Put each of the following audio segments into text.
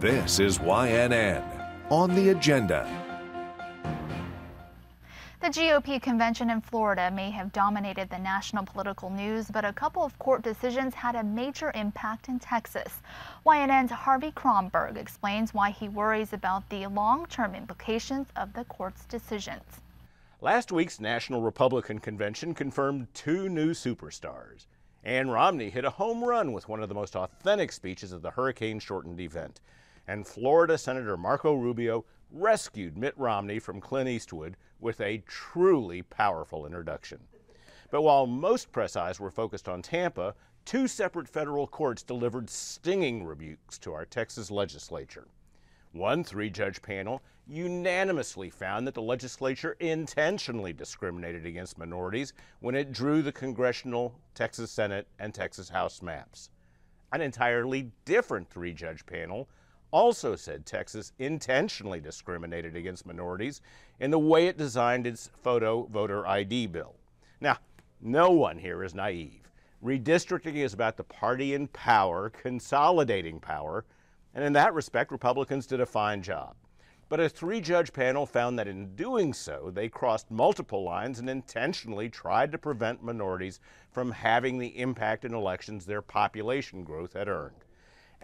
This is YNN. On the agenda. The GOP convention in Florida may have dominated the national political news, but a couple of court decisions had a major impact in Texas. YNN's Harvey Kronberg explains why he worries about the long-term implications of the court's decisions. Last week's National Republican Convention confirmed two new superstars. Ann Romney hit a home run with one of the most authentic speeches of the hurricane-shortened event. And Florida Senator Marco Rubio rescued Mitt Romney from Clint Eastwood with a truly powerful introduction. But while most press eyes were focused on Tampa, two separate federal courts delivered stinging rebukes to our Texas legislature. One three-judge panel unanimously found that the legislature intentionally discriminated against minorities when it drew the congressional Texas Senate and Texas House maps. An entirely different three-judge panel also said Texas intentionally discriminated against minorities in the way it designed its photo voter ID bill. Now, no one here is naive. Redistricting is about the party in power consolidating power, and in that respect, Republicans did a fine job. But a three-judge panel found that in doing so, they crossed multiple lines and intentionally tried to prevent minorities from having the impact in elections their population growth had earned.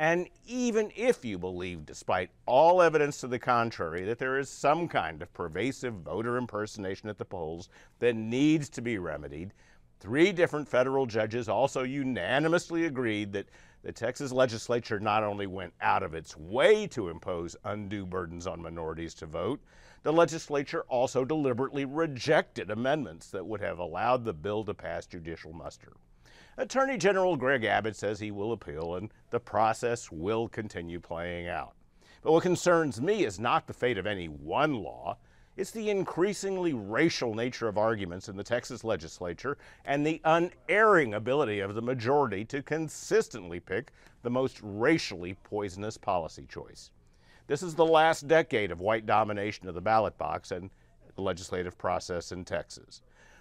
And even if you believe, despite all evidence to the contrary, that there is some kind of pervasive voter impersonation at the polls that needs to be remedied, three different federal judges also unanimously agreed that the Texas legislature not only went out of its way to impose undue burdens on minorities to vote, the legislature also deliberately rejected amendments that would have allowed the bill to pass judicial muster. Attorney General Greg Abbott says he will appeal and the process will continue playing out. But what concerns me is not the fate of any one law. It's the increasingly racial nature of arguments in the Texas legislature and the unerring ability of the majority to consistently pick the most racially poisonous policy choice. This is the last decade of white domination of the ballot box and the legislative process in Texas.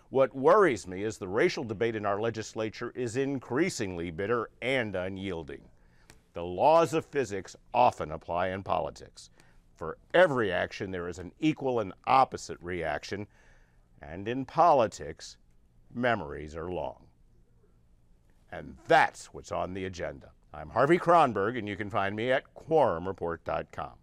What worries me is the racial debate in our legislature is increasingly bitter and unyielding. The laws of physics often apply in politics. For every action, there is an equal and opposite reaction, and in politics, memories are long. And that's what's on the agenda. I'm Harvey Kronberg, and you can find me at quorumreport.com.